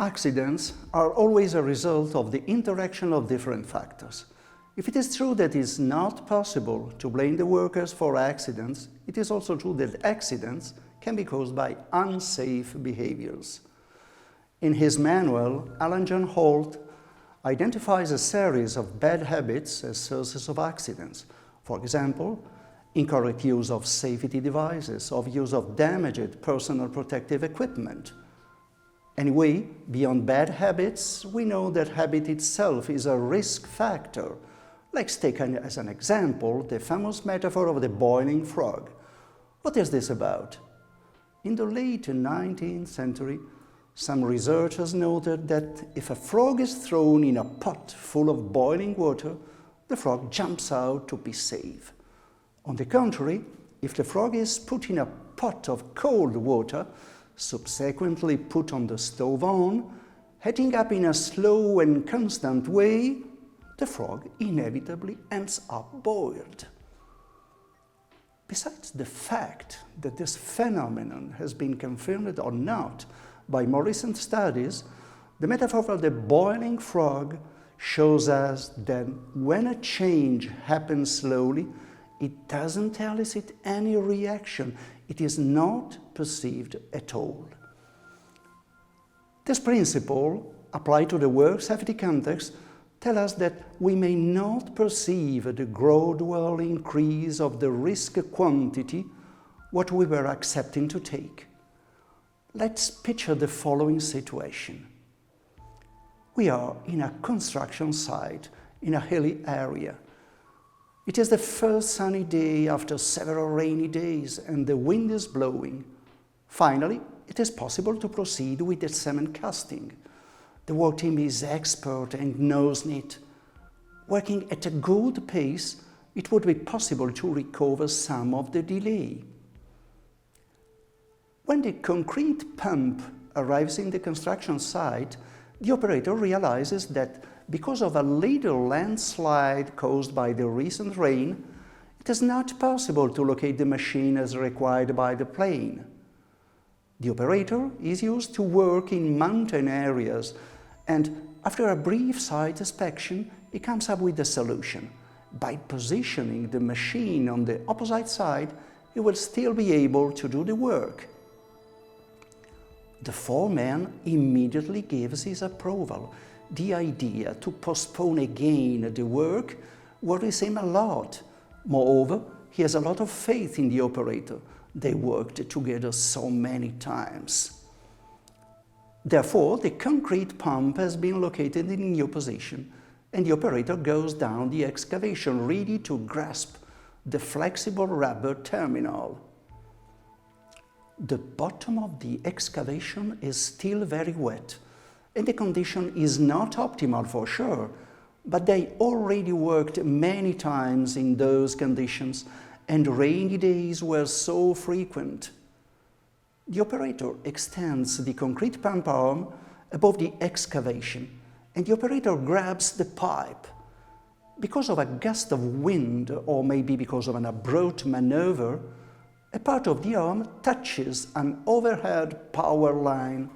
accidents are always a result of the interaction of different factors. If it is true that it is not possible to blame the workers for accidents, it is also true that accidents can be caused by unsafe behaviors. In his manual, Alan John Holt identifies a series of bad habits as sources of accidents. For example, incorrect use of safety devices, of use of damaged personal protective equipment. Anyway, beyond bad habits, we know that habit itself is a risk factor. Let's take as an example the famous metaphor of the boiling frog. What is this about? In the late 19th century, some researchers noted that if a frog is thrown in a pot full of boiling water, the frog jumps out to be safe. On the contrary, if the frog is put in a pot of cold water, subsequently put on the stove on, heating up in a slow and constant way, the frog inevitably ends up boiled. Besides the fact that this phenomenon has been confirmed or not by more recent studies, the metaphor of the boiling frog shows us that when a change happens slowly, it doesn't elicit any reaction. It is not perceived at all. This principle, applied to the work safety context, tells us that we may not perceive the gradual increase of the risk quantity what we were accepting to take. Let's picture the following situation. We are in a construction site in a hilly area. It is the first sunny day after several rainy days and the wind is blowing. Finally, it is possible to proceed with the cement casting. The work team is expert and knows it. Working at a good pace, it would be possible to recover some of the delay. When the concrete pump arrives in the construction site, the operator realizes that because of a little landslide caused by the recent rain, it is not possible to locate the machine as required by the plan. The operator is used to work in mountain areas, and after a brief site inspection, he comes up with a solution. By positioning the machine on the opposite side, he will still be able to do the work. The foreman immediately gives his approval. The idea to postpone again the work worries him a lot. Moreover, he has a lot of faith in the operator. They worked together so many times. Therefore, the concrete pump has been located in a new position, and the operator goes down the excavation ready to grasp the flexible rubber terminal. The bottom of the excavation is still very wet, and the condition is not optimal for sure, but they already worked many times in those conditions, and rainy days were so frequent. The operator extends the concrete pump arm above the excavation, and the operator grabs the pipe. Because of a gust of wind, or maybe because of an abrupt maneuver, a part of the arm touches an overhead power line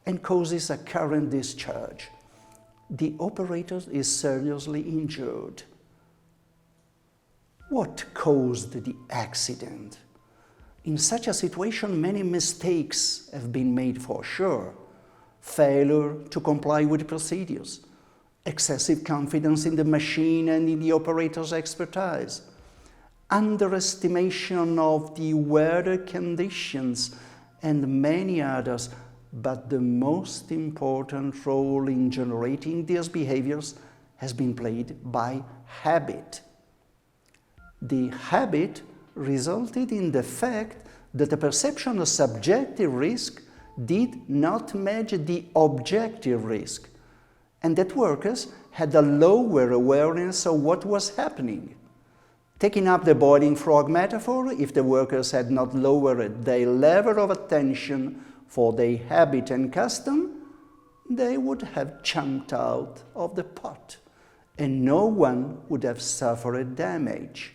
and causes a current discharge. The operator is seriously injured. What caused the accident? In such a situation, many mistakes have been made for sure. Failure to comply with procedures, excessive confidence in the machine and in the operator's expertise, underestimation of the weather conditions, and many others, but the most important role in generating these behaviors has been played by habit. The habit resulted in the fact that the perception of subjective risk did not match the objective risk, and that workers had a lower awareness of what was happening. Taking up the boiling frog metaphor, if the workers had not lowered their level of attention for their habit and custom, they would have jumped out of the pot, and no one would have suffered damage.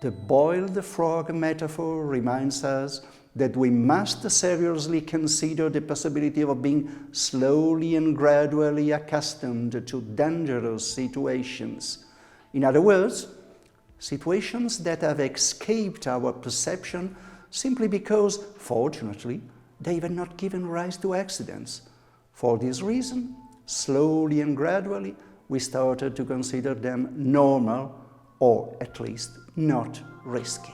The boiled frog metaphor reminds us that we must seriously consider the possibility of being slowly and gradually accustomed to dangerous situations. In other words, situations that have escaped our perception simply because, fortunately, they have not given rise to accidents. For this reason, slowly and gradually, we started to consider them normal, or at least not risky.